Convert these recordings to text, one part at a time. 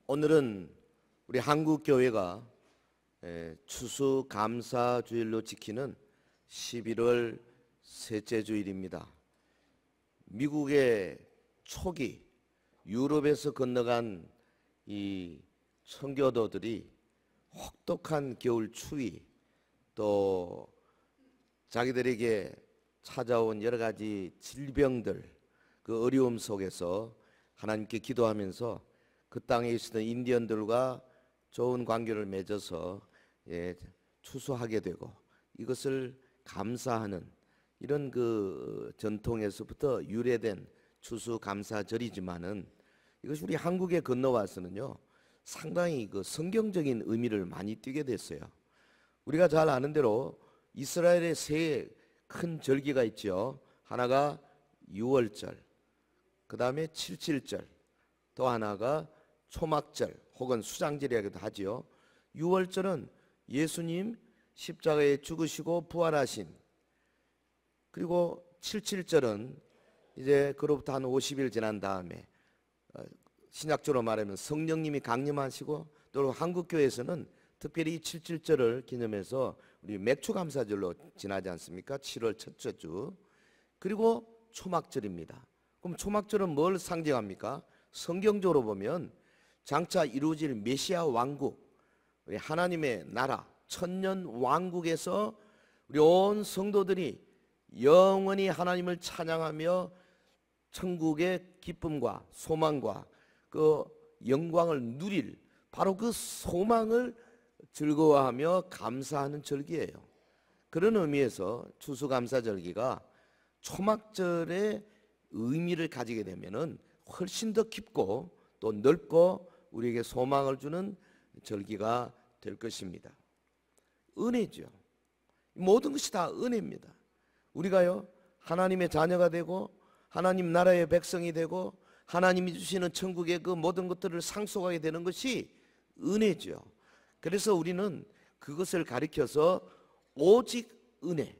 오늘은 우리 한국교회가 추수감사주일로 지키는 11월 셋째 주일입니다. 미국의 초기 유럽에서 건너간 이 청교도들이 혹독한 겨울 추위, 또 자기들에게 찾아온 여러 가지 질병들, 그 어려움 속에서 하나님께 기도하면서 그 땅에 있었던 인디언들과 좋은 관계를 맺어서 추수하게 되고 이것을 감사하는 이런 그 전통에서부터 유래된 추수감사절이지만은 이것이 우리 한국에 건너와서는요 상당히 그 성경적인 의미를 많이 띠게 됐어요. 우리가 잘 아는 대로 이스라엘의 세 큰 절기가 있죠. 하나가 유월절, 그 다음에 칠칠절, 또 하나가 초막절 혹은 수장절이라고도 하지요. 유월절은 예수님 십자가에 죽으시고 부활하신, 그리고 칠칠절은 이제 그로부터 한 50일 지난 다음에 신약적으로 말하면 성령님이 강림하시고, 또 한국교회에서는 특별히 칠칠절을 기념해서 우리 맥주감사절로 지나지 않습니까? 7월 첫째 주. 그리고 초막절입니다. 그럼 초막절은 뭘 상징합니까? 성경적으로 보면 장차 이루어질 메시아 왕국, 우리 하나님의 나라 천년 왕국에서 우리 온 성도들이 영원히 하나님을 찬양하며 천국의 기쁨과 소망과 그 영광을 누릴, 바로 그 소망을 즐거워하며 감사하는 절기예요. 그런 의미에서 추수감사절기가 초막절의 의미를 가지게 되면은 훨씬 더 깊고 또 넓고 우리에게 소망을 주는 절기가 될 것입니다. 은혜죠. 모든 것이 다 은혜입니다. 우리가요 하나님의 자녀가 되고 하나님 나라의 백성이 되고 하나님이 주시는 천국의 그 모든 것들을 상속하게 되는 것이 은혜죠. 그래서 우리는 그것을 가리켜서 오직 은혜,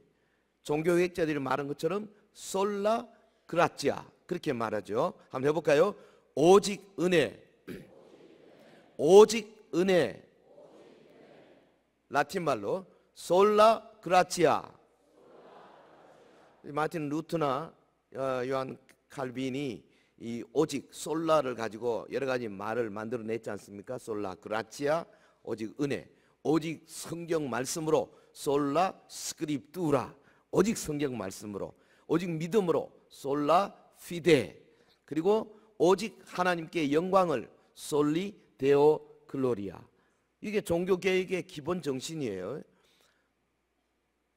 종교개혁자들이 말한 것처럼 솔라 그라치아 그렇게 말하죠. 한번 해볼까요? 오직 은혜, 오직 은혜. 라틴 말로 솔라 그라치아. 마틴 루터나 요한 칼빈이 이 오직 솔라를 가지고 여러 가지 말을 만들어냈지 않습니까? 솔라 그라치아, 오직 은혜, 오직 성경 말씀으로 솔라 스크립투라, 오직 성경 말씀으로, 오직 믿음으로 솔라 피데, 그리고 오직 하나님께 영광을 솔리 데오 글로리아. 이게 종교개혁의 기본 정신이에요.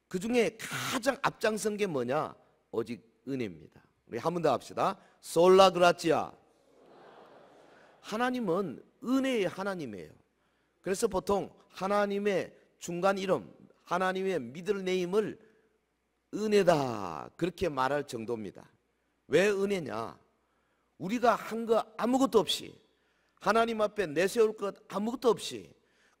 그 중에 가장 앞장선 게 뭐냐? 오직 은혜입니다. 우리 한 번 더 합시다. 솔라 그라치아. 하나님은 은혜의 하나님이에요. 그래서 보통 하나님의 중간 이름, 하나님의 미들 네임을 은혜다 그렇게 말할 정도입니다. 왜 은혜냐? 우리가 한 거 아무것도 없이, 하나님 앞에 내세울 것 아무것도 없이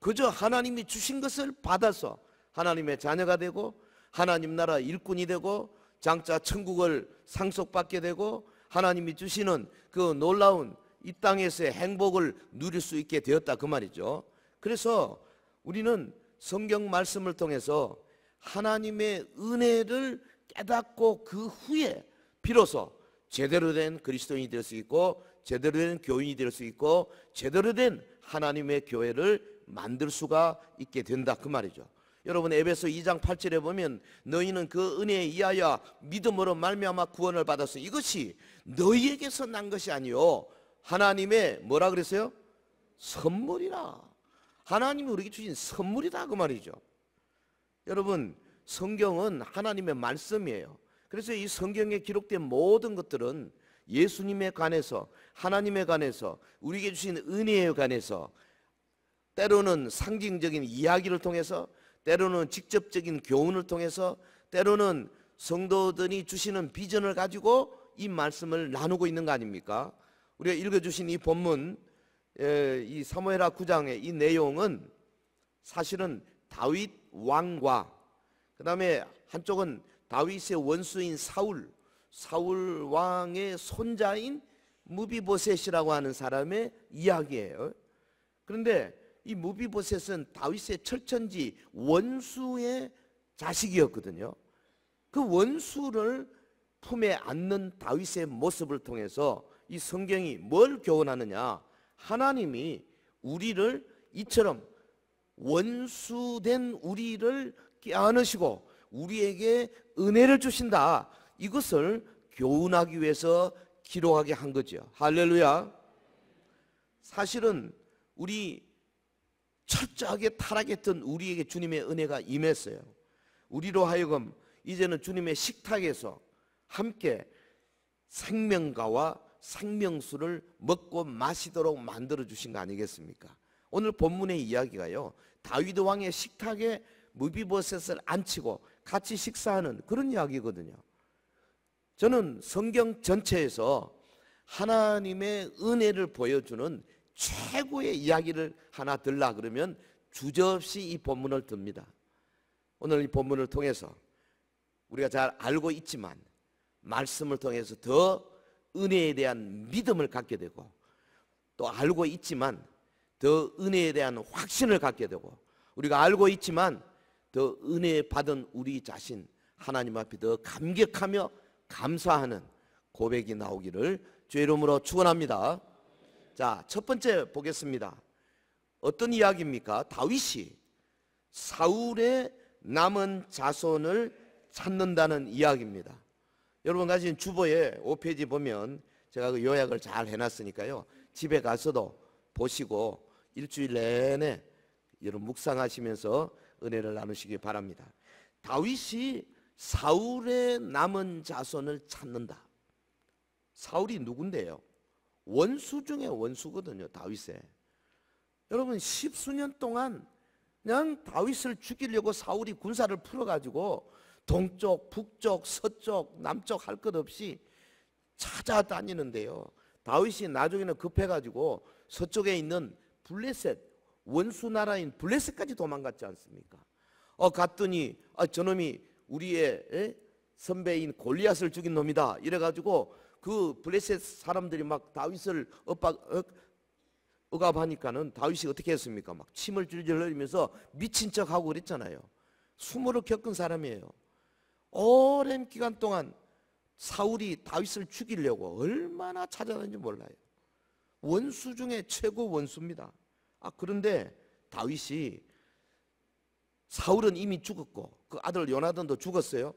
그저 하나님이 주신 것을 받아서 하나님의 자녀가 되고 하나님 나라 일꾼이 되고 장차 천국을 상속받게 되고 하나님이 주시는 그 놀라운 이 땅에서의 행복을 누릴 수 있게 되었다 그 말이죠. 그래서 우리는 성경 말씀을 통해서 하나님의 은혜를 깨닫고 그 후에 비로소 제대로 된 그리스도인이 될 수 있고 제대로 된 교인이 될 수 있고 제대로 된 하나님의 교회를 만들 수가 있게 된다 그 말이죠. 여러분 에베소 2장 8절에 보면 너희는 그 은혜에 의하여 믿음으로 말미암아 구원을 받았으니 이것이 너희에게서 난 것이 아니요 하나님의 뭐라 그랬어요? 선물이라. 하나님이 우리에게 주신 선물이다 그 말이죠. 여러분 성경은 하나님의 말씀이에요. 그래서 이 성경에 기록된 모든 것들은 예수님에 관해서, 하나님에 관해서, 우리에게 주신 은혜에 관해서, 때로는 상징적인 이야기를 통해서, 때로는 직접적인 교훈을 통해서, 때로는 성도들이 주시는 비전을 가지고 이 말씀을 나누고 있는 거 아닙니까? 우리가 읽어주신 이 본문, 이 사무엘하 9장의 이 내용은 사실은 다윗 왕과 그 다음에 한쪽은 다윗의 원수인 사울 왕의 손자인 무비보셋이라고 하는 사람의 이야기예요. 그런데 이 무비보셋은 다윗의 철천지 원수의 자식이었거든요. 그 원수를 품에 안는 다윗의 모습을 통해서 이 성경이 뭘 교훈하느냐? 하나님이 우리를 이처럼 원수된 우리를 껴안으시고 우리에게 은혜를 주신다. 이것을 교훈하기 위해서 기록하게 한 거죠. 할렐루야. 사실은 우리 철저하게 타락했던 우리에게 주님의 은혜가 임했어요. 우리로 하여금 이제는 주님의 식탁에서 함께 생명가와 생명수를 먹고 마시도록 만들어 주신 거 아니겠습니까? 오늘 본문의 이야기가요, 다윗 왕의 식탁에 무비보셋을 앉히고 같이 식사하는 그런 이야기거든요. 저는 성경 전체에서 하나님의 은혜를 보여주는 최고의 이야기를 하나 들라 그러면 주저없이 이 본문을 듭니다. 오늘 이 본문을 통해서 우리가 잘 알고 있지만 말씀을 통해서 더 은혜에 대한 믿음을 갖게 되고, 또 알고 있지만 더 은혜에 대한 확신을 갖게 되고, 우리가 알고 있지만 더 은혜 받은 우리 자신 하나님 앞에 더 감격하며 감사하는 고백이 나오기를 주의 이름으로 축원합니다. 자, 첫 번째 보겠습니다. 어떤 이야기입니까? 다윗이 사울의 남은 자손을 찾는다는 이야기입니다. 여러분 가진 주보에 5페이지 보면 제가 그 요약을 잘 해놨으니까요, 집에 가서도 보시고 일주일 내내 여러분 묵상하시면서 은혜를 나누시기 바랍니다. 다윗이 사울의 남은 자손을 찾는다. 사울이 누군데요? 원수 중에 원수거든요, 다윗에. 여러분 십수년 동안 그냥 다윗을 죽이려고 사울이 군사를 풀어가지고 동쪽, 북쪽, 서쪽, 남쪽 할 것 없이 찾아다니는데요, 다윗이 나중에는 급해가지고 서쪽에 있는 블레셋, 원수 나라인 블레셋까지 도망갔지 않습니까? 갔더니 저놈이 우리의 선배인 골리앗을 죽인 놈이다 이래가지고 그 블레셋 사람들이 막 다윗을 억압하니까는 다윗이 어떻게 했습니까? 막 침을 줄줄 흘리면서 미친 척하고 그랬잖아요. 수모를 겪은 사람이에요. 오랜 기간 동안 사울이 다윗을 죽이려고 얼마나 찾아다녔는지 몰라요. 원수 중에 최고 원수입니다. 그런데 다윗이, 사울은 이미 죽었고 그 아들 요나단도 죽었어요.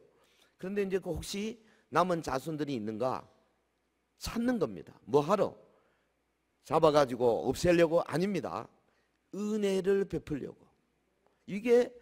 그런데 이제 그 혹시 남은 자손들이 있는가 찾는 겁니다. 뭐 하러? 잡아가지고 없애려고? 아닙니다. 은혜를 베풀려고. 이게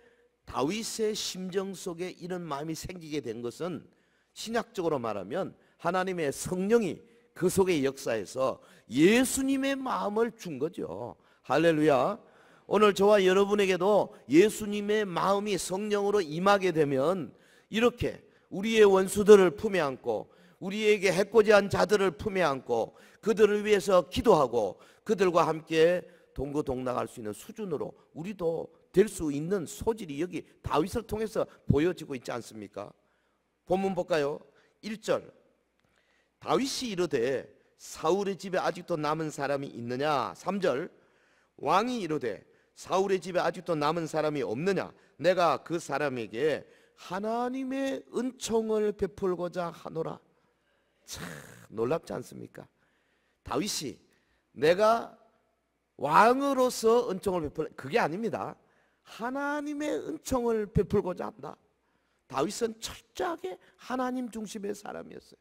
다윗의 심정 속에 이런 마음이 생기게 된 것은 신약적으로 말하면 하나님의 성령이 그 속의 역사에서 예수님의 마음을 준 거죠. 할렐루야. 오늘 저와 여러분에게도 예수님의 마음이 성령으로 임하게 되면 이렇게 우리의 원수들을 품에 안고 우리에게 해코지한 자들을 품에 안고 그들을 위해서 기도하고 그들과 함께 동거동락할 수 있는 수준으로 우리도 될 수 있는 소질이 여기 다윗을 통해서 보여지고 있지 않습니까? 본문 볼까요? 1절, 다윗이 이르되 사울의 집에 아직도 남은 사람이 있느냐? 3절, 왕이 이르되 사울의 집에 아직도 남은 사람이 없느냐? 내가 그 사람에게 하나님의 은총을 베풀고자 하노라. 참 놀랍지 않습니까? 다윗이 내가 왕으로서 은총을 베풀, 그게 아닙니다. 하나님의 은총을 베풀고자 한다. 다윗은 철저하게 하나님 중심의 사람이었어요.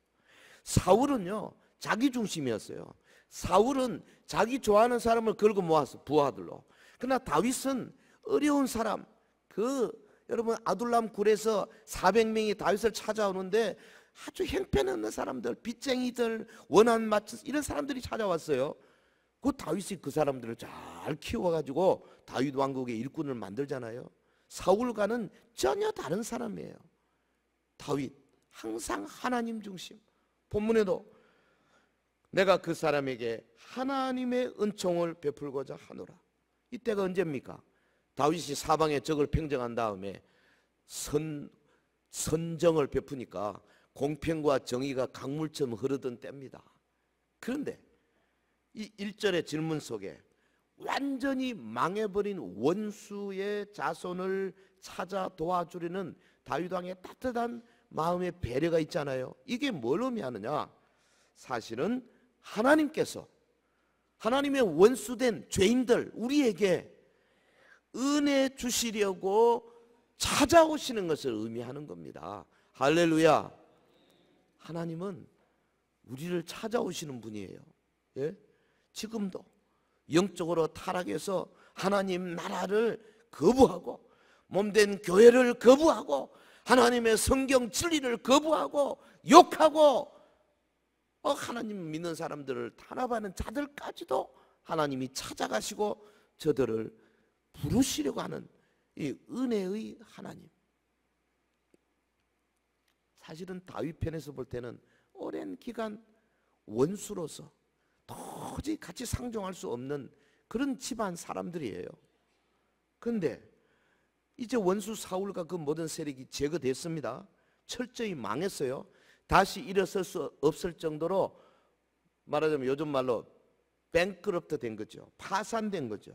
사울은요 자기 중심이었어요. 사울은 자기 좋아하는 사람을 걸고 모았어, 부하들로. 그러나 다윗은 어려운 사람, 여러분 아둘람 굴에서 400명이 다윗을 찾아오는데 아주 형편없는 사람들, 빚쟁이들, 원한 맞춰 이런 사람들이 찾아왔어요. 그 다윗이 그 사람들을 잘 키워가지고 다윗 왕국의 일꾼을 만들잖아요. 사울과는 전혀 다른 사람이에요. 다윗 항상 하나님 중심. 본문에도 내가 그 사람에게 하나님의 은총을 베풀고자 하노라. 이때가 언제입니까? 다윗이 사방에 적을 평정한 다음에 선정을 베푸니까 공평과 정의가 강물처럼 흐르던 때입니다. 그런데 이 1절의 질문 속에 완전히 망해버린 원수의 자손을 찾아 도와주려는 다윗 왕의 따뜻한 마음의 배려가 있잖아요. 이게 뭘 의미하느냐? 사실은 하나님께서 하나님의 원수된 죄인들 우리에게 은혜 주시려고 찾아오시는 것을 의미하는 겁니다. 할렐루야. 하나님은 우리를 찾아오시는 분이에요. 예? 지금도 영적으로 타락해서 하나님 나라를 거부하고 몸된 교회를 거부하고 하나님의 성경 진리를 거부하고 욕하고 하나님 믿는 사람들을 탄압하는 자들까지도 하나님이 찾아가시고 저들을 부르시려고 하는 이 은혜의 하나님. 사실은 다윗 편에서 볼 때는 오랜 기간 원수로서 도저히 같이 상종할 수 없는 그런 집안 사람들이에요. 그런데 이제 원수 사울과 그 모든 세력이 제거됐습니다. 철저히 망했어요. 다시 일어설 수 없을 정도로 말하자면 요즘 말로 뱅크럽트 된 거죠. 파산된 거죠.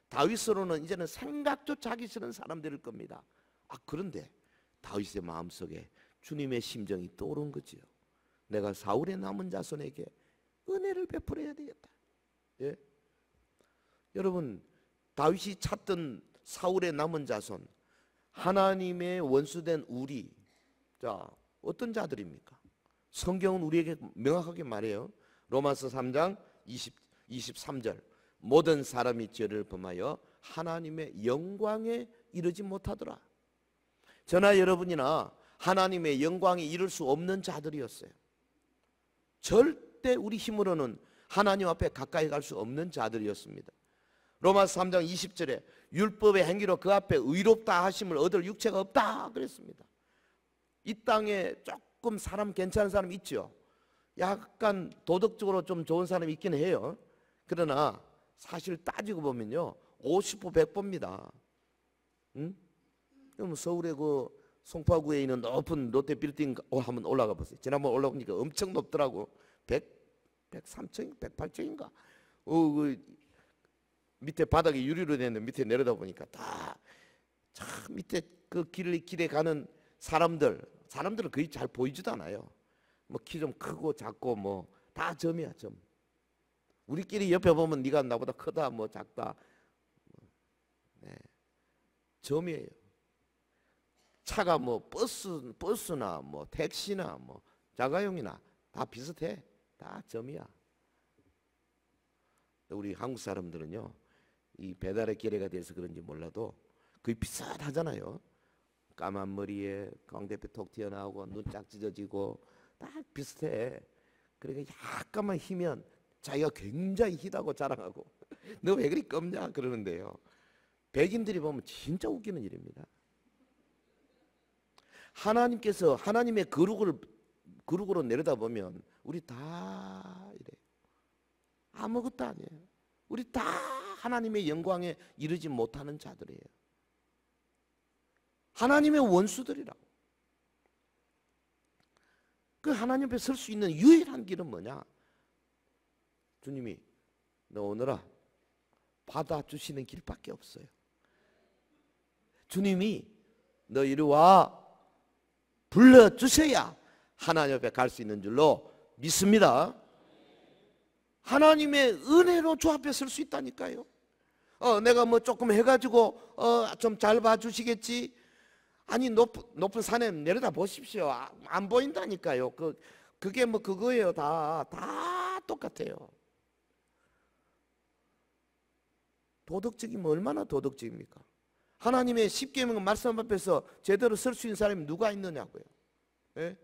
다윗으로는 이제는 생각조차 하기 싫은 사람들일 겁니다. 그런데 다윗의 마음속에 주님의 심정이 떠오른 거지요. 내가 사울의 남은 자손에게 은혜를 베풀어야 되겠다. 예? 여러분, 다윗이 찾던 사울의 남은 자손, 하나님의 원수된 우리, 자, 어떤 자들입니까? 성경은 우리에게 명확하게 말해요. 로마서 3장 23절 모든 사람이 죄를 범하여 하나님의 영광에 이르지 못하더라. 저나 여러분이나 하나님의 영광에 이를 수 없는 자들이었어요. 절대 우리 힘으로는 하나님 앞에 가까이 갈 수 없는 자들이었습니다. 로마서 3장 20절에 율법의 행위로 그 앞에 의롭다 하심을 얻을 육체가 없다 그랬습니다. 이 땅에 조금 사람 괜찮은 사람 있죠. 약간 도덕적으로 좀 좋은 사람이 있긴 해요. 그러나 사실 따지고 보면요 50보 100보입니다. 응? 그럼 서울의 그 송파구에 있는 높은 롯데 빌딩 한번 올라가 보세요. 지난번 올라오니까 엄청 높더라고. 103층, 108층인가? 그 밑에 바닥이 유리로 되는데 밑에 내려다 보니까 다 참 밑에 그 길에 가는 사람들은 거의 잘 보이지도 않아요. 뭐 키 좀 크고 작고 뭐 다 점이야, 점. 우리끼리 옆에 보면 네가 나보다 크다 뭐 작다. 네. 점이에요. 차가 뭐 버스나 뭐 택시나 뭐 자가용이나 다 비슷해. 다 점이야. 우리 한국 사람들은요 이 배달의 기회가 돼서 그런지 몰라도 거의 비슷하잖아요. 까만 머리에 광대뼈 톡 튀어나오고 눈 짝 찢어지고 다 비슷해. 그러니까 약간만 희면 자기가 굉장히 희다고 자랑하고 너 왜 그리 껌냐 그러는데요. 백인들이 보면 진짜 웃기는 일입니다. 하나님께서 하나님의 거룩으로 내려다보면 우리 다 이래요. 아무것도 아니에요. 우리 다 하나님의 영광에 이르지 못하는 자들이에요. 하나님의 원수들이라고. 그 하나님 앞에 설 수 있는 유일한 길은 뭐냐? 주님이 너 오너라 받아주시는 길밖에 없어요. 주님이 너 이리 와 불러주셔야 하나님 앞에 갈 수 있는 줄로 믿습니다. 하나님의 은혜로 주 앞에 설 수 있다니까요. 내가 뭐 조금 해가지고 좀 잘 봐주시겠지. 아니 높은 산에 내려다 보십시오. 안 보인다니까요. 그게 뭐 그거예요. 다 똑같아요. 도덕적이면 얼마나 도덕적입니까? 하나님의 십계명 말씀 앞에서 제대로 설 수 있는 사람이 누가 있느냐고요. 예?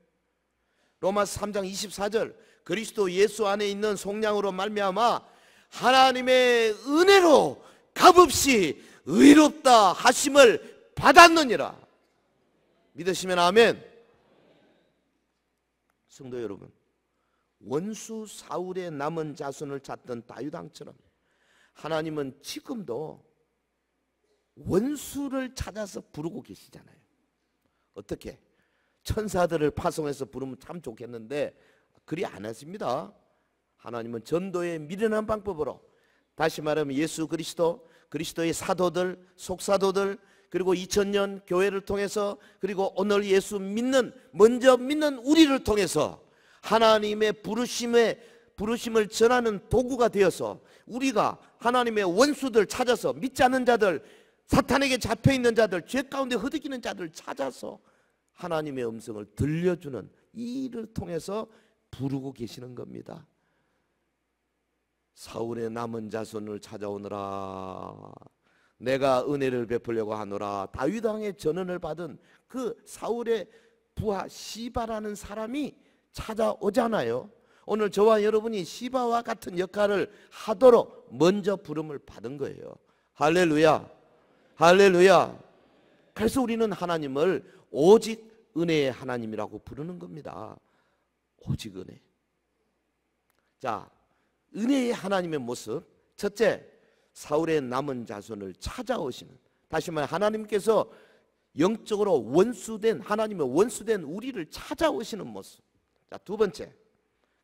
로마서 3장 24절 그리스도 예수 안에 있는 속량으로 말미암아 하나님의 은혜로 값없이 의롭다 하심을 받았느니라. 믿으시면 아멘. 성도 여러분, 원수 사울의 남은 자손을 찾던 다윗 왕처럼 하나님은 지금도 원수를 찾아서 부르고 계시잖아요. 어떻게? 천사들을 파송해서 부르면 참 좋겠는데 그리 안 하십니다. 하나님은 전도의 미련한 방법으로 다시 말하면 예수 그리스도, 그리스도의 사도들, 속사도들, 그리고 2000년 교회를 통해서, 그리고 오늘 예수 믿는, 먼저 믿는 우리를 통해서 하나님의 부르심을 전하는 도구가 되어서 우리가 하나님의 원수들 찾아서, 믿지 않는 자들, 사탄에게 잡혀있는 자들, 죄 가운데 허덕이는 자들 찾아서 하나님의 음성을 들려주는 이 일을 통해서 부르고 계시는 겁니다. 사울의 남은 자손을 찾아오느라 내가 은혜를 베풀려고 하노라. 다윗 왕의 전언을 받은 그 사울의 부하 시바라는 사람이 찾아오잖아요. 오늘 저와 여러분이 시바와 같은 역할을 하도록 먼저 부름을 받은 거예요. 할렐루야, 할렐루야. 그래서 우리는 하나님을 오직 은혜의 하나님이라고 부르는 겁니다. 오직 은혜. 자, 은혜의 하나님의 모습. 첫째, 사울의 남은 자손을 찾아오시는, 다시 말해 하나님께서 영적으로 원수된, 하나님의 원수된 우리를 찾아오시는 모습. 자, 두 번째,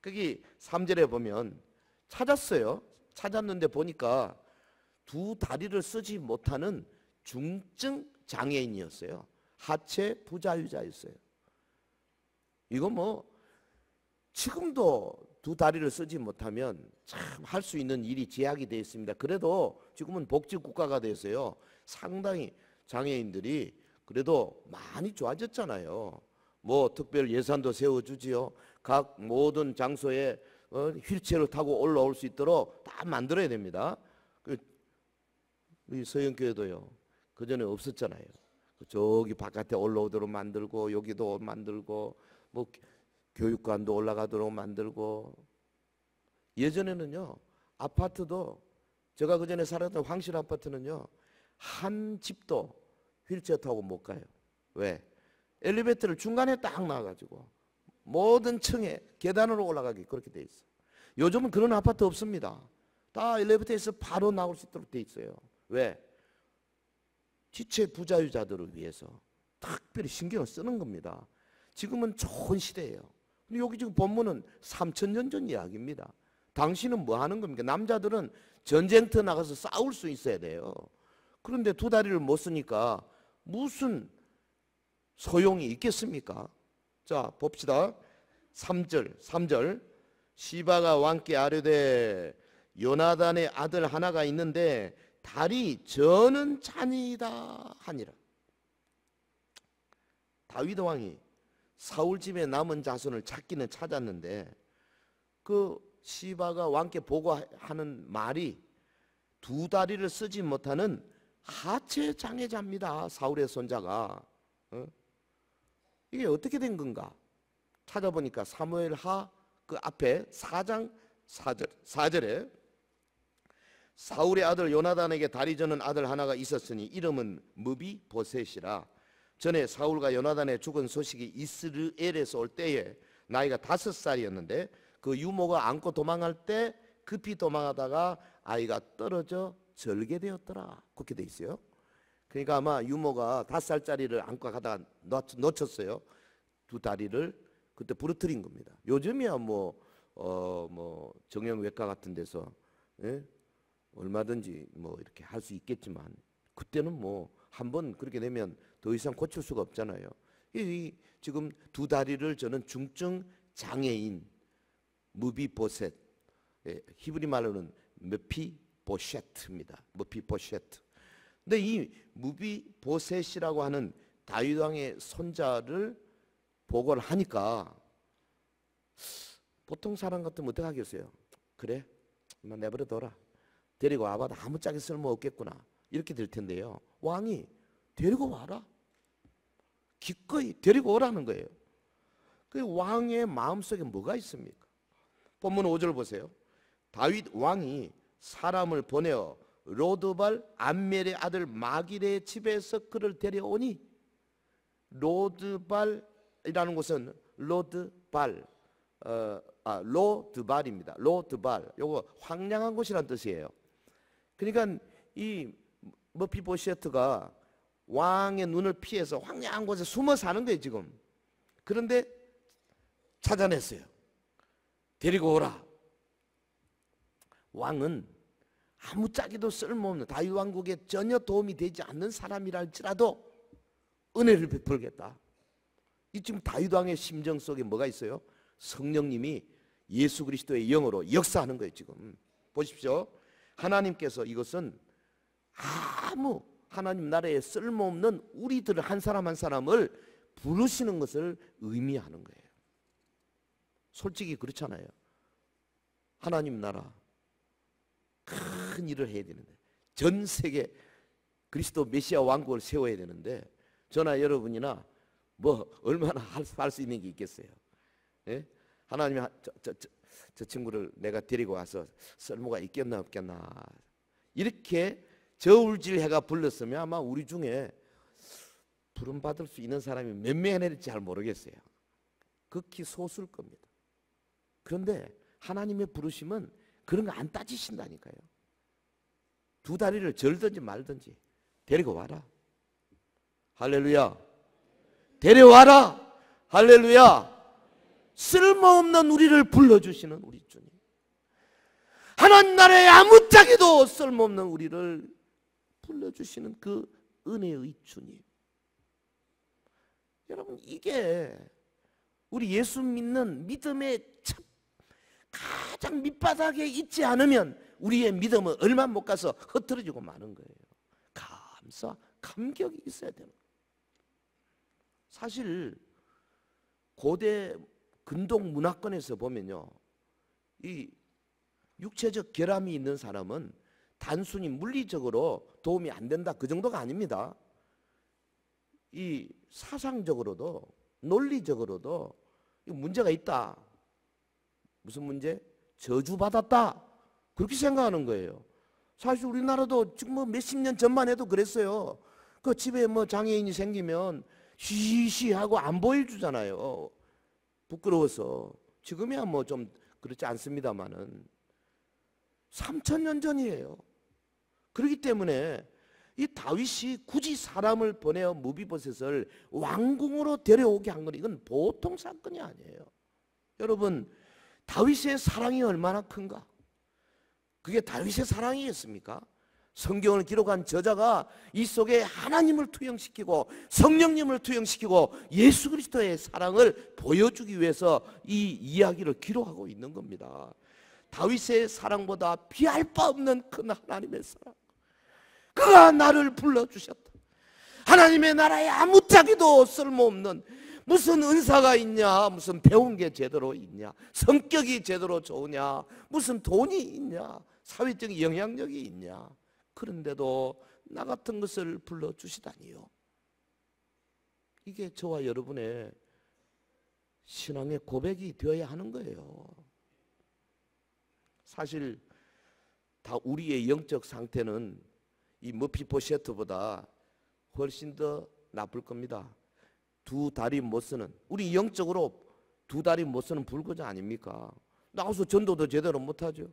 거기 3절에 보면 찾았어요. 찾았는데 보니까 두 다리를 쓰지 못하는 중증 장애인이었어요. 하체 부자유자였어요. 이거 뭐 지금도 두 다리를 쓰지 못하면 참 할 수 있는 일이 제약이 되어 있습니다. 그래도 지금은 복지국가가 돼서요, 상당히 장애인들이 그래도 많이 좋아졌잖아요. 뭐 특별 예산도 세워주지요. 각 모든 장소에 휠체어를 타고 올라올 수 있도록 다 만들어야 됩니다. 우리 서영교회도요, 그전에 없었잖아요. 저기 바깥에 올라오도록 만들고, 여기도 만들고, 뭐 교육관도 올라가도록 만들고. 예전에는요, 아파트도, 제가 그전에 살았던 황실 아파트는요, 한 집도 휠체어 타고 못 가요. 왜? 엘리베이터를 중간에 딱 놔가지고 모든 층에 계단으로 올라가기 그렇게 돼 있어요. 요즘은 그런 아파트 없습니다. 다 엘리베이터에서 바로 나올 수 있도록 돼 있어요. 왜? 지체 부자유자들을 위해서 특별히 신경을 쓰는 겁니다. 지금은 좋은 시대예요. 근데 여기 지금 본문은 3000년 전 이야기입니다. 당신은 뭐 하는 겁니까? 남자들은 전쟁터 나가서 싸울 수 있어야 돼요. 그런데 두 다리를 못 쓰니까 무슨 소용이 있겠습니까? 자, 봅시다. 3절. 시바가 왕께 아뢰되 요나단의 아들 하나가 있는데 다리 저는 잔이다 하니라. 다윗 왕이 사울 집에 남은 자손을 찾기는 찾았는데 그 시바가 왕께 보고하는 말이 두 다리를 쓰지 못하는 하체 장애자입니다. 사울의 손자가. 이게 어떻게 된 건가? 찾아보니까 사무엘하 그 앞에 4장 4절에 사울의 아들 요나단에게 다리 저는 아들 하나가 있었으니 이름은 무비보셋이라. 전에 사울과 요나단의 죽은 소식이 이스라엘에서 올 때에 나이가 5살이었는데 그 유모가 안고 도망할 때 급히 도망하다가 아이가 떨어져 절개되었더라. 그렇게 돼 있어요. 그러니까 아마 유모가 5살짜리를 안고 가다가 놓쳤어요. 두 다리를 그때 부러뜨린 겁니다. 요즘이야 뭐 정형외과 같은 데서 얼마든지 뭐 이렇게 할 수 있겠지만 그때는 뭐 한번 그렇게 되면 더 이상 고칠 수가 없잖아요. 지금 두 다리를 저는 중증 장애인 무비보셋, 히브리 말로는 무비보셋입니다. 무비보셋. 근데 이 무비보셋이라고 하는 다윗 왕의 손자를 보고를 하니까 보통 사람 같으면 어떻게 하겠어요? 그래, 내버려 둬라. 데리고 와봐도 아무짝에 쓸모없겠구나. 이렇게 될 텐데요. 왕이 데리고 와라. 기꺼이 데리고 오라는 거예요. 그 왕의 마음속에 뭐가 있습니까? 본문 5절 보세요. 다윗 왕이 사람을 보내어 로드발 암멜의 아들 마길의 집에서 그를 데려오니, 로드발이라는 곳은 로드발입니다. 로드발, 요거 황량한 곳이란 뜻이에요. 그러니까 이 머피보셋가 왕의 눈을 피해서 황량한 곳에 숨어 사는 거예요 지금. 그런데 찾아냈어요. 데리고 오라. 왕은 아무짝에도 쓸모없는, 다윗 왕국에 전혀 도움이 되지 않는 사람이라 할지라도 은혜를 베풀겠다. 이 지금 다윗 왕의 심정 속에 뭐가 있어요? 성령님이 예수 그리스도의 영으로 역사하는 거예요. 지금 보십시오. 하나님께서 이것은 아무 하나님 나라에 쓸모없는 우리들 한 사람 한 사람을 부르시는 것을 의미하는 거예요. 솔직히 그렇잖아요. 하나님 나라 큰 일을 해야 되는데, 전 세계 그리스도 메시아 왕국을 세워야 되는데, 저나 여러분이나 뭐 얼마나 할 수 있는 게 있겠어요? 예? 하나님이 저 친구를 내가 데리고 와서 쓸모가 있겠나 없겠나, 이렇게 저울질해가 불렀으면 아마 우리 중에 부름받을 수 있는 사람이 몇 명이 될지 잘 모르겠어요. 극히 소수일 겁니다. 그런데 하나님의 부르심은 그런 거 안 따지신다니까요. 두 다리를 절든지 말든지 데리고 와라. 할렐루야. 데려와라. 할렐루야. 쓸모없는 우리를 불러주시는 우리 주님, 하나님 나라에 아무짝에도 쓸모없는 우리를 불러주시는 그 은혜의 주님. 여러분, 이게 우리 예수 믿는 믿음의 가장 밑바닥에 있지 않으면 우리의 믿음은 얼마 못 가서 흐트러지고 마는 거예요. 감격이 있어야 되는 거예요. 사실 고대 근동 문화권에서 보면요, 이 육체적 결함이 있는 사람은 단순히 물리적으로 도움이 안 된다, 그 정도가 아닙니다. 이 사상적으로도 논리적으로도 문제가 있다. 무슨 문제? 저주받았다, 그렇게 생각하는 거예요. 사실 우리나라도 지금 뭐 몇십 년 전만 해도 그랬어요. 그 집에 뭐 장애인이 생기면 쉬쉬하고 안 보여주잖아요. 부끄러워서. 지금이야 뭐 좀 그렇지 않습니다만은 3000년 전이에요. 그렇기 때문에 이 다윗이 굳이 사람을 보내어 무비보셋을 왕궁으로 데려오게 한 건 이건 보통 사건이 아니에요. 여러분, 다윗의 사랑이 얼마나 큰가? 그게 다윗의 사랑이겠습니까? 성경을 기록한 저자가 이 속에 하나님을 투영시키고 성령님을 투영시키고 예수 그리스도의 사랑을 보여주기 위해서 이 이야기를 기록하고 있는 겁니다. 다윗의 사랑보다 비할 바 없는 큰 하나님의 사랑, 그가 나를 불러주셨다. 하나님의 나라에 아무짝에도 쓸모없는, 무슨 은사가 있냐, 무슨 배운 게 제대로 있냐, 성격이 제대로 좋으냐, 무슨 돈이 있냐, 사회적 영향력이 있냐, 그런데도 나 같은 것을 불러주시다니요. 이게 저와 여러분의 신앙의 고백이 되어야 하는 거예요. 사실 다 우리의 영적 상태는 이 머피보셋보다 훨씬 더 나쁠 겁니다. 두 다리 못 쓰는, 우리 영적으로 두 다리 못 쓰는 불구자 아닙니까? 나가서 전도도 제대로 못하죠.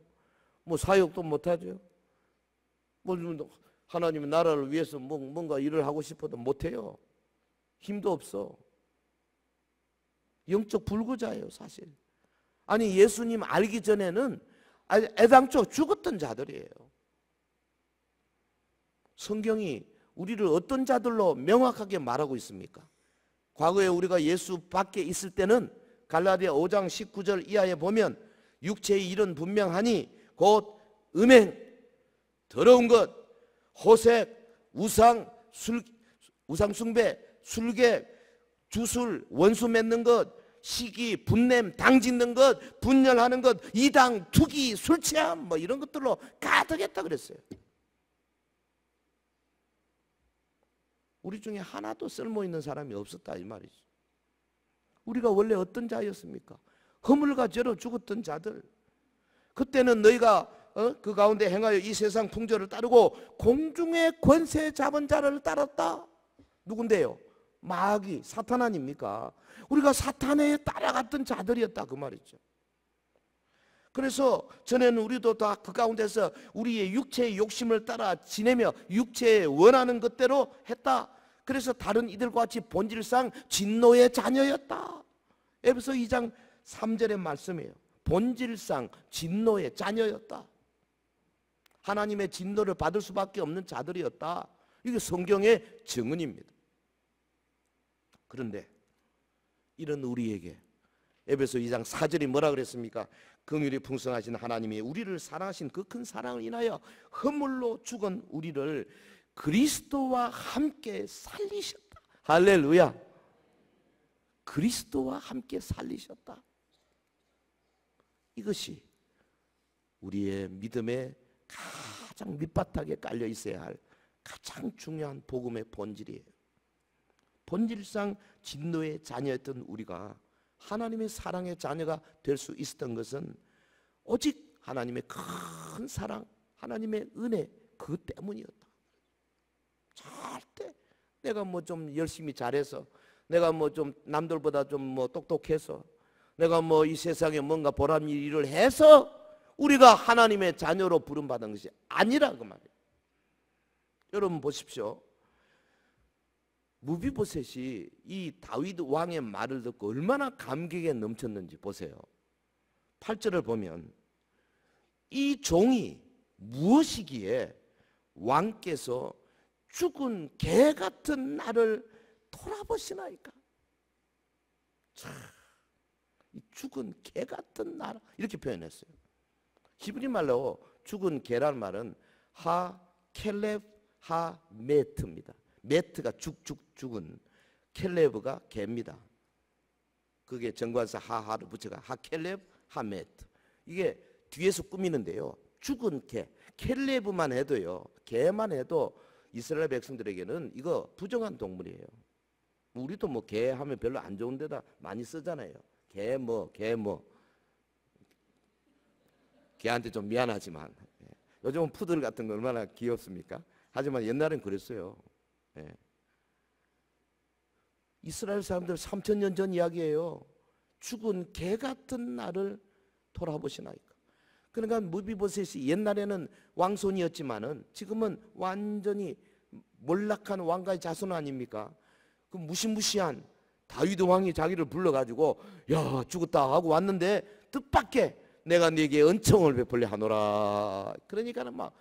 뭐 사역도 못하죠. 뭐 하나님의 나라를 위해서 뭔가 일을 하고 싶어도 못해요. 힘도 없어. 영적 불구자예요, 사실. 아니, 예수님 알기 전에는 애당초 죽었던 자들이에요. 성경이 우리를 어떤 자들로 명확하게 말하고 있습니까? 과거에 우리가 예수 밖에 있을 때는 갈라디아 5장 19절 이하에 보면 육체의 일은 분명하니 곧 음행, 더러운 것, 호색, 우상 숭배, 술객, 주술, 원수 맺는 것, 시기, 분냄, 당짓는 것, 분열하는 것, 이당, 투기, 술취함, 뭐 이런 것들로 가득했다 그랬어요. 우리 중에 하나도 쓸모있는 사람이 없었다 이 말이죠. 우리가 원래 어떤 자였습니까? 허물과 죄로 죽었던 자들. 그때는 너희가 그 가운데 행하여 이 세상 풍조를 따르고 공중의 권세 잡은 자를 따랐다. 누군데요? 마귀, 사탄 아닙니까? 우리가 사탄에 따라갔던 자들이었다 그 말이죠. 그래서 전에는 우리도 다 그 가운데서 우리의 육체의 욕심을 따라 지내며 육체에 원하는 것대로 했다. 그래서 다른 이들과 같이 본질상 진노의 자녀였다. 에베소 2장 3절의 말씀이에요. 본질상 진노의 자녀였다. 하나님의 진노를 받을 수밖에 없는 자들이었다. 이게 성경의 증언입니다. 그런데 이런 우리에게 에베소 2장 4절이 뭐라 그랬습니까? 긍휼이 풍성하신 하나님이 우리를 사랑하신 그 큰 사랑을 인하여 허물로 죽은 우리를 그리스도와 함께 살리셨다. 할렐루야. 그리스도와 함께 살리셨다. 이것이 우리의 믿음의 가장 밑바닥에 깔려 있어야 할 가장 중요한 복음의 본질이에요. 본질상 진노의 자녀였던 우리가 하나님의 사랑의 자녀가 될 수 있었던 것은 오직 하나님의 큰 사랑, 하나님의 은혜 그 때문이었다. 절대 내가 뭐 좀 열심히 잘해서, 내가 뭐 좀 남들보다 좀 뭐 똑똑해서, 내가 뭐 이 세상에 뭔가 보람 일을 해서 우리가 하나님의 자녀로 부름받은 것이 아니라 그 말이에요. 여러분 보십시오. 무비보셋이 이 다윗 왕의 말을 듣고 얼마나 감격에 넘쳤는지 보세요. 8절을 보면 이 종이 무엇이기에 왕께서 죽은 개 같은 나를 돌아보시나이까. 참, 이 죽은 개 같은 나 이렇게 표현했어요. 히브리 말로 죽은 개란 말은 하 켈렙 하 메트입니다. 메트가 죽은, 켈레브가 개입니다. 그게 정관사 하하를 붙여가 하켈렙 하메트. 이게 뒤에서 꾸미는데요. 죽은 개, 켈레브만 해도요, 개만 해도 이스라엘 백성들에게는 이거 부정한 동물이에요. 우리도 뭐 개 하면 별로 안 좋은 데다 많이 쓰잖아요. 개 뭐. 개한테 좀 미안하지만 요즘은 푸들 같은 거 얼마나 귀엽습니까? 하지만 옛날엔 그랬어요. 예. 이스라엘 사람들 3000년 전 이야기예요. 죽은 개 같은 나를 돌아보시나이까. 그러니까 무비보셋이 옛날에는 왕손이었지만은 지금은 완전히 몰락한 왕가의 자손 아닙니까? 그 무시무시한 다윗 왕이 자기를 불러가지고 야 죽었다 하고 왔는데 뜻밖의 내가 네게 은총을 베풀려 하노라. 그러니까는 막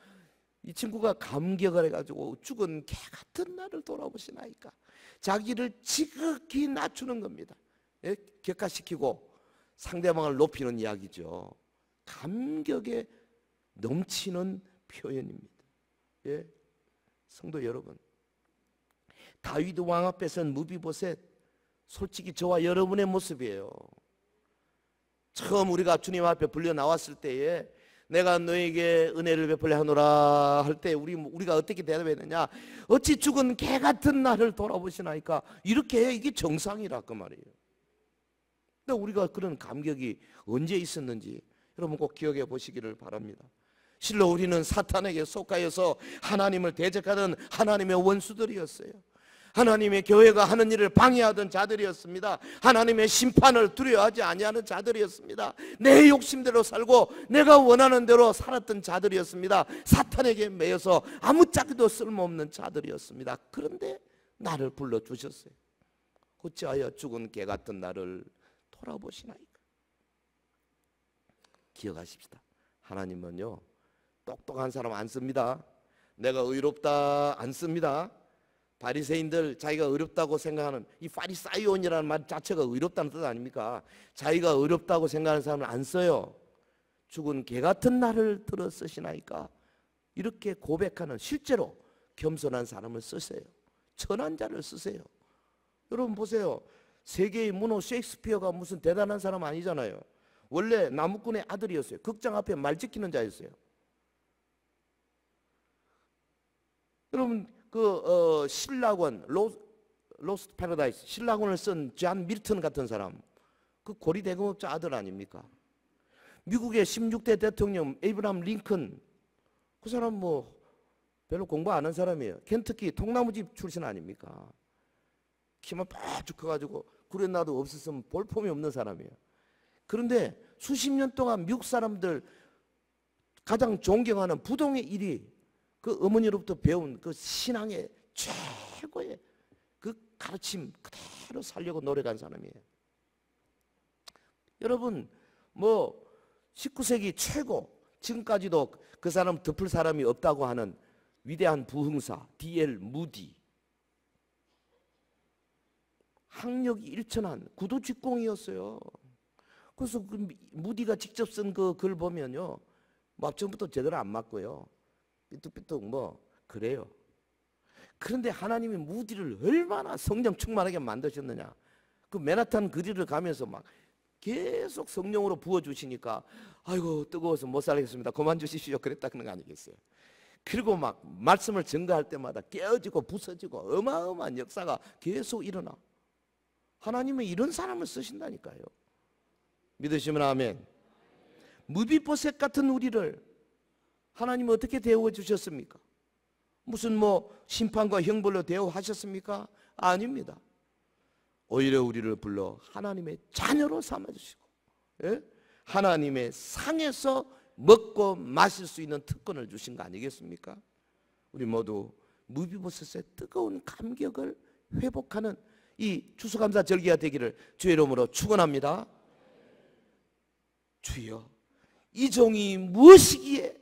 이 친구가 감격을 해가지고 죽은 개 같은 나를 돌아보시나이까. 자기를 지극히 낮추는 겁니다. 예? 격하시키고 상대방을 높이는 이야기죠. 감격에 넘치는 표현입니다. 예? 성도 여러분, 다윗 왕 앞에서는 무비보셋, 솔직히 저와 여러분의 모습이에요. 처음 우리가 주님 앞에 불려 나왔을 때에 내가 너에게 은혜를 베풀려 하노라 할 때 우리가 어떻게 대답했느냐? 어찌 죽은 개 같은 나를 돌아보시나이까. 이렇게 해. 이게 정상이라 그 말이에요. 근데 우리가 그런 감격이 언제 있었는지 여러분 꼭 기억해 보시기를 바랍니다. 실로 우리는 사탄에게 속하여서 하나님을 대적하던 하나님의 원수들이었어요. 하나님의 교회가 하는 일을 방해하던 자들이었습니다. 하나님의 심판을 두려워하지 아니하는 자들이었습니다. 내 욕심대로 살고 내가 원하는 대로 살았던 자들이었습니다. 사탄에게 매여서 아무짝에도 쓸모없는 자들이었습니다. 그런데 나를 불러주셨어요. 어찌하여 죽은 개 같은 나를 돌아보시나이까. 기억하십시다. 하나님은요 똑똑한 사람 안 씁니다. 내가 의롭다 안 씁니다. 바리새인들 자기가 어렵다고 생각하는 이 파리사이온이라는 말 자체가 의롭다는 뜻 아닙니까? 자기가 어렵다고 생각하는 사람은 안 써요. 죽은 개 같은 나를 들어 쓰시나이까. 이렇게 고백하는 실제로 겸손한 사람을 쓰세요. 천한 자를 쓰세요. 여러분 보세요. 세계의 문호 셰익스피어가 무슨 대단한 사람 아니잖아요. 원래 나무꾼의 아들이었어요. 극장 앞에 말 지키는 자였어요. 여러분 신라권 로스트 패러다이스 신라권을 쓴 존 밀턴 같은 사람, 그 고리 대공업자 아들 아닙니까? 미국의 16대 대통령 에이브라함 링컨, 그 사람 뭐 별로 공부 안 한 사람이에요. 켄터키 통나무집 출신 아닙니까? 키만 쭉 커가지고 구레나도 없었으면 볼품이 없는 사람이에요. 그런데 수십 년 동안 미국 사람들 가장 존경하는 부동의 1위, 그 어머니로부터 배운 그 신앙의 최고의 그 가르침 그대로 살려고 노력한 사람이에요. 여러분 뭐 19세기 최고 지금까지도 그 사람 덮을 사람이 없다고 하는 위대한 부흥사 D.L. 무디. 학력이 일천한 구두직공이었어요. 그래서 그 무디가 직접 쓴 그 글 보면요, 처음부터 제대로 안 맞고요, 삐뚤삐뚤 뭐 그래요. 그런데 하나님이 무디를 얼마나 성령 충만하게 만드셨느냐. 그 맨하탄 거리를 가면서 막 계속 성령으로 부어주시니까 아이고 뜨거워서 못 살겠습니다, 그만 주십시오, 그랬다는 거 아니겠어요. 그리고 막 말씀을 전가할 때마다 깨어지고 부서지고 어마어마한 역사가 계속 일어나. 하나님은 이런 사람을 쓰신다니까요. 믿으시면 아멘. 무비보셋 같은 우리를 하나님은 어떻게 대우해 주셨습니까? 무슨 심판과 형벌로 대우하셨습니까? 아닙니다. 오히려 우리를 불러 하나님의 자녀로 삼아주시고, 예? 하나님의 상에서 먹고 마실 수 있는 특권을 주신 거 아니겠습니까? 우리 모두 무비보셋의 뜨거운 감격을 회복하는 이 추수감사 절기가 되기를 주의 이름으로 축원합니다. 주여, 이 종이 무엇이기에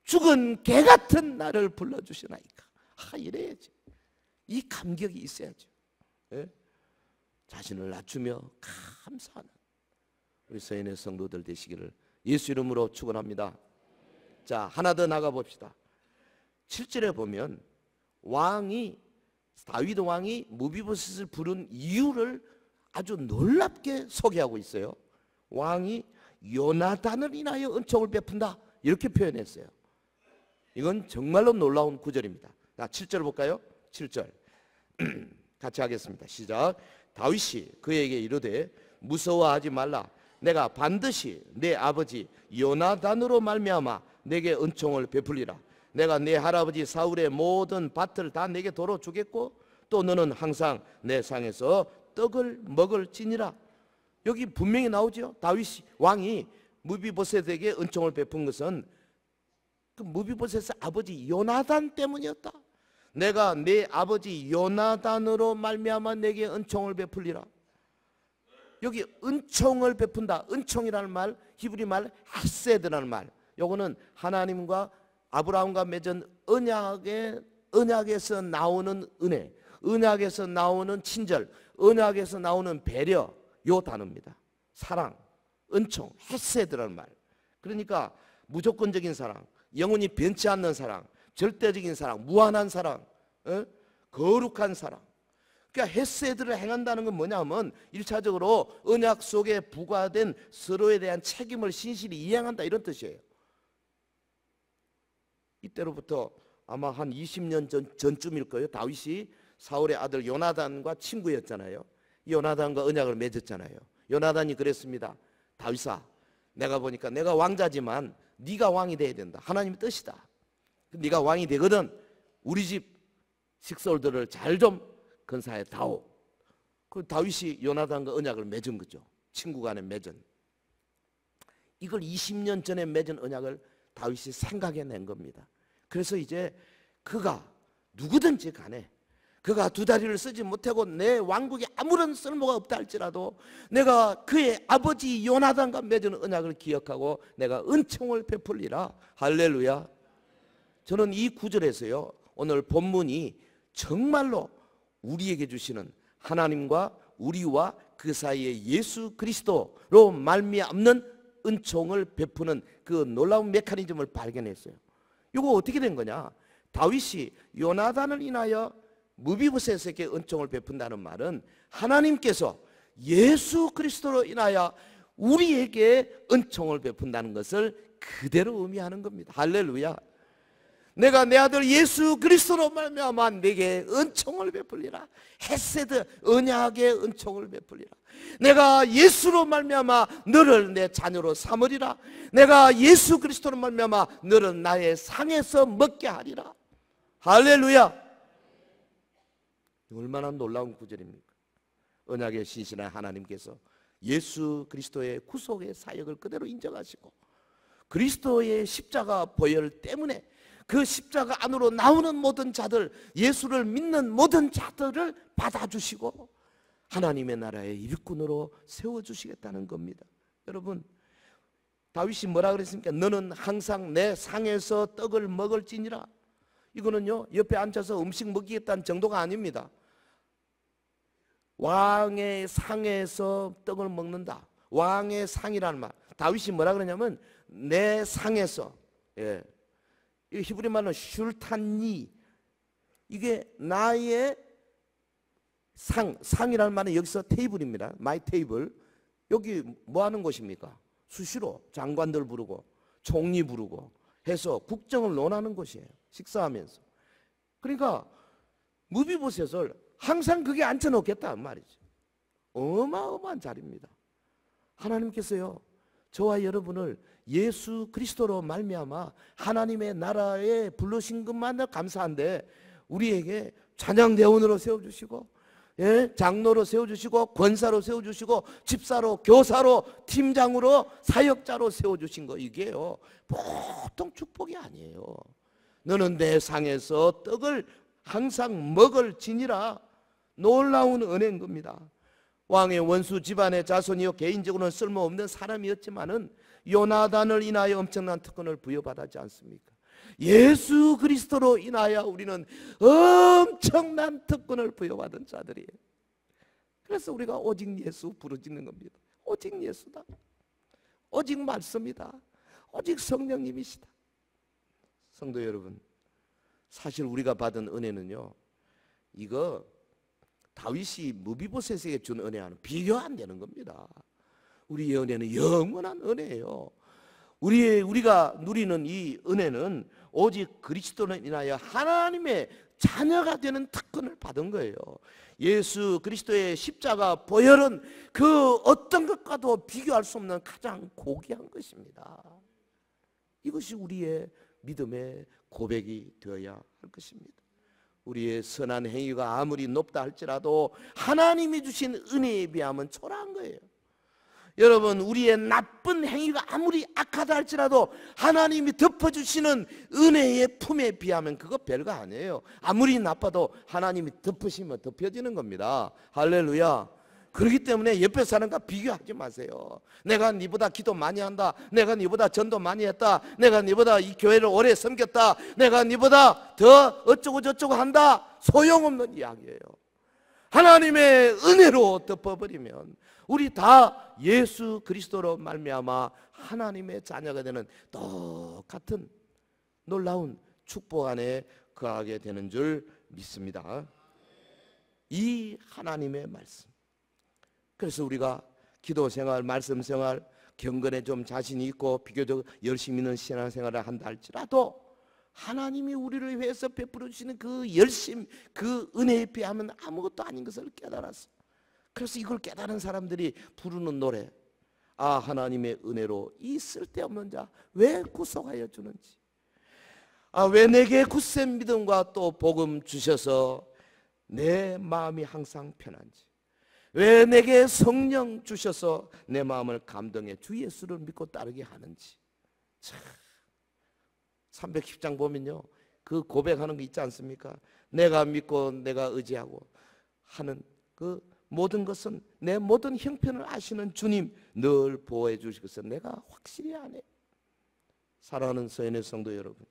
죽은 개 같은 나를 불러주시나이까. 이래야지. 이 감격이 있어야죠. 예? 자신을 낮추며 감사하는 우리 서인의 성도들 되시기를 예수 이름으로 축원합니다. 자, 하나 더 나가 봅시다. 7절에 보면 다윗 왕이 무비보셋을 부른 이유를 아주 놀랍게 소개하고 있어요. 왕이 요나단을 인하여 은총을 베푼다, 이렇게 표현했어요. 이건 정말로 놀라운 구절입니다. 자, 7절 볼까요? 7절 같이 하겠습니다. 시작. 다윗이 그에게 이르되 무서워하지 말라. 내가 반드시 내 아버지 요나단으로 말미암아 내게 은총을 베풀리라. 내가 내 할아버지 사울의 모든 밭을 다 내게 도로 주겠고 또 너는 항상 내 상에서 떡을 먹을지니라. 여기 분명히 나오죠. 다윗 왕이 무비보셋에게 은총을 베푼 것은 그 무비보셋의 아버지 요나단 때문이었다. 내가 내 아버지 요나단으로 말미암아 내게 은총을 베풀리라. 여기 은총을 베푼다. 은총이라는 말, 히브리 말 헤세드라는 말, 요거는 하나님과 아브라함과 맺은 언약에서 나오는 은혜, 언약에서 나오는 친절, 언약에서 나오는 배려, 요 단어입니다. 사랑, 은총, 헤세드라는 말. 그러니까 무조건적인 사랑, 영원히 변치 않는 사랑, 절대적인 사랑, 무한한 사랑, 거룩한 사랑. 그러니까 헤세드를 행한다는 건 뭐냐면 1차적으로 언약 속에 부과된 서로에 대한 책임을 신실히 이행한다, 이런 뜻이에요. 이때로부터 아마 한 20년 전쯤일 거예요. 다윗이 사울의 아들 요나단과 친구였잖아요. 요나단과 언약을 맺었잖아요. 요나단이 그랬습니다. 다윗아, 내가 보니까 내가 왕자지만 네가 왕이 돼야 된다. 하나님의 뜻이다. 네가 왕이 되거든 우리 집 식솔들을 잘 좀 건사해 다오. 그 다윗이 요나단과 언약을 맺은 거죠. 친구 간에 맺은. 이걸 20년 전에 맺은 언약을 다윗이 생각해낸 겁니다. 그래서 이제 그가 누구든지 간에 그가 두 다리를 쓰지 못하고 내 왕국에 아무런 쓸모가 없다 할지라도 내가 그의 아버지 요나단과 맺은 언약을 기억하고 내가 은총을 베풀리라. 할렐루야. 저는 이 구절에서요, 오늘 본문이 정말로 우리에게 주시는 하나님과 우리와 그 사이에 예수 그리스도로 말미암는 은총을 베푸는 그 놀라운 메커니즘을 발견했어요. 이거 어떻게 된 거냐? 다윗이 요나단을 인하여 무비보셋에게 은총을 베푼다는 말은 하나님께서 예수 그리스도로 인하여 우리에게 은총을 베푼다는 것을 그대로 의미하는 겁니다. 할렐루야. 내가 내 아들 예수 그리스도로 말미암아 내게 은총을 베풀리라. 헤세드, 언약의 은총을 베풀리라. 내가 예수로 말미암아 너를 내 자녀로 삼으리라. 내가 예수 그리스도로 말미암아 너를 나의 상에서 먹게 하리라. 할렐루야. 얼마나 놀라운 구절입니까? 언약의 신실한 하나님께서 예수 그리스도의 구속의 사역을 그대로 인정하시고 그리스도의 십자가 보혈 때문에 그 십자가 안으로 나오는 모든 자들, 예수를 믿는 모든 자들을 받아주시고 하나님의 나라의 일꾼으로 세워주시겠다는 겁니다. 여러분, 다윗이 뭐라 그랬습니까? 너는 항상 내 상에서 떡을 먹을지니라. 이거는요, 옆에 앉아서 음식 먹이겠다는 정도가 아닙니다. 왕의 상에서 떡을 먹는다. 왕의 상이라는 말. 다윗이 뭐라 그러냐면 내 상에서, 예, 이 히브리 말로 슐탄니, 이게 나의 상이라는 말은 여기서 테이블입니다. 마이 테이블. 여기 뭐 하는 곳입니까? 수시로 장관들 부르고 총리 부르고 해서 국정을 논하는 곳이에요. 식사하면서. 그러니까 무비보셋을 항상 그게 앉혀놓겠다는 말이죠. 어마어마한 자리입니다. 하나님께서요, 저와 여러분을 예수 그리스도로 말미암아 하나님의 나라에 부르신 것만으로 감사한데, 우리에게 찬양대원으로 세워주시고, 예, 장로로 세워주시고, 권사로 세워주시고, 집사로, 교사로, 팀장으로, 사역자로 세워주신 거, 이게요 보통 축복이 아니에요. 너는 내 상에서 떡을 항상 먹을지니라. 놀라운 은혜인 겁니다. 왕의 원수 집안의 자손이요, 개인적으로는 쓸모없는 사람이었지만은 요나단을 인하여 엄청난 특권을 부여받았지 않습니까? 예수 그리스도로 인하여 우리는 엄청난 특권을 부여받은 자들이에요. 그래서 우리가 오직 예수 부르짖는 겁니다. 오직 예수다. 오직 말씀이다. 오직 성령님이시다. 성도 여러분, 사실 우리가 받은 은혜는요, 이거 다윗이 무비보셋에게 준 은혜와는 비교 안 되는 겁니다. 우리의 은혜는 영원한 은혜예요. 우리가 누리는 이 은혜는 오직 그리스도로 인하여 하나님의 자녀가 되는 특권을 받은 거예요. 예수 그리스도의 십자가 보혈은 그 어떤 것과도 비교할 수 없는 가장 고귀한 것입니다. 이것이 우리의 믿음의 고백이 되어야 할 것입니다. 우리의 선한 행위가 아무리 높다 할지라도 하나님이 주신 은혜에 비하면 초라한 거예요. 여러분, 우리의 나쁜 행위가 아무리 악하다 할지라도 하나님이 덮어주시는 은혜의 품에 비하면 그거 별거 아니에요. 아무리 나빠도 하나님이 덮으시면 덮여지는 겁니다. 할렐루야. 그렇기 때문에 옆에 사람과 비교하지 마세요. 내가 네보다 기도 많이 한다, 내가 네보다 전도 많이 했다, 내가 네보다 이 교회를 오래 섬겼다, 내가 네보다 더 어쩌고 저쩌고 한다, 소용없는 이야기예요. 하나님의 은혜로 덮어버리면 우리 다 예수 그리스도로 말미암아 하나님의 자녀가 되는 똑같은 놀라운 축복 안에 거하게 되는 줄 믿습니다. 이 하나님의 말씀. 그래서 우리가 기도생활, 말씀생활, 경건에 좀 자신이 있고 비교적 열심히 있는 신앙생활을 한다 할지라도 하나님이 우리를 위해서 베풀어 주시는 그 열심, 그 은혜에 비하면 아무것도 아닌 것을 깨달았어. 그래서 이걸 깨달은 사람들이 부르는 노래, 아 하나님의 은혜로 이 쓸데없는 자 왜 구속하여 주는지, 아 왜 내게 굳센 믿음과 또 복음 주셔서 내 마음이 항상 편한지, 왜 내게 성령 주셔서 내 마음을 감동해 주 예수를 믿고 따르게 하는지. 참 310장 보면요, 그 고백하는 거 있지 않습니까? 내가 믿고 내가 의지하고 하는 그 모든 것은 내 모든 형편을 아시는 주님 늘 보호해 주실 것을 내가 확실히 아네. 사랑하는 서인의 성도 여러분,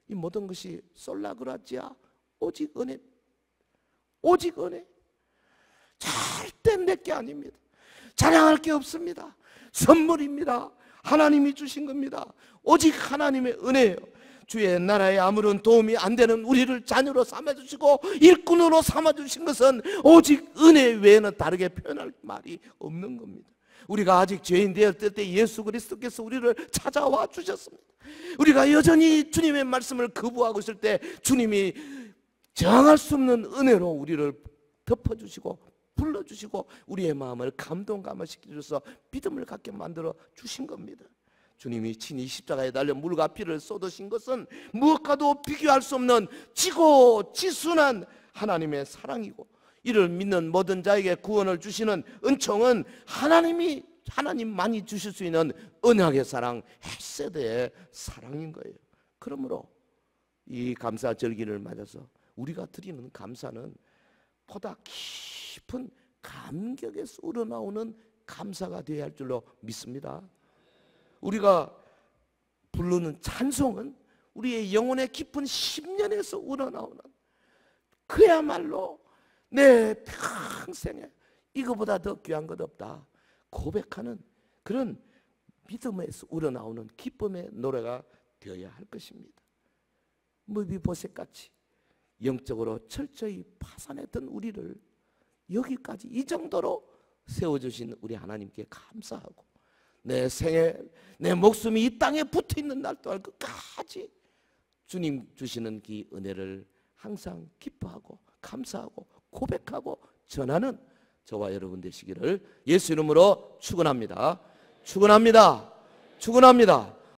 이 모든 것이 솔라그라지아, 오직 은혜, 오직 은혜. 절대 내게 아닙니다. 자랑할 게 없습니다. 선물입니다. 하나님이 주신 겁니다. 오직 하나님의 은혜예요. 주의 나라에 아무런 도움이 안 되는 우리를 자녀로 삼아주시고 일꾼으로 삼아주신 것은 오직 은혜 외에는 다르게 표현할 말이 없는 겁니다. 우리가 아직 죄인 되었을 때 예수 그리스도께서 우리를 찾아와 주셨습니다. 우리가 여전히 주님의 말씀을 거부하고 있을 때 주님이 정할 수 없는 은혜로 우리를 덮어주시고 불러주시고 우리의 마음을 감동감화시켜주셔서 믿음을 갖게 만들어 주신 겁니다. 주님이 친히 십자가에 달려 물과 피를 쏟으신 것은 무엇과도 비교할 수 없는 지고지순한 하나님의 사랑이고, 이를 믿는 모든 자에게 구원을 주시는 은총은 하나님만이 주실 수 있는 언약의 사랑, 헤세드의 사랑인 거예요. 그러므로 이 감사 절기를 맞아서 우리가 드리는 감사는 보다 깊은 감격에서 우러나오는 감사가 되어야 할 줄로 믿습니다. 우리가 부르는 찬송은 우리의 영혼의 깊은 심년에서 우러나오는 그야말로 내 평생에 이거보다 더 귀한 것 없다 고백하는 그런 믿음에서 우러나오는 기쁨의 노래가 되어야 할 것입니다. 무비보셋같이 영적으로 철저히 파산했던 우리를 여기까지 이 정도로 세워주신 우리 하나님께 감사하고 내 생에 내 목숨이 이 땅에 붙어있는 날 또한 끝까지 주님 주시는 그 은혜를 항상 기뻐하고 감사하고 고백하고 전하는 저와 여러분 되시기를 예수 이름으로 축원합니다. 축원합니다. 축원합니다.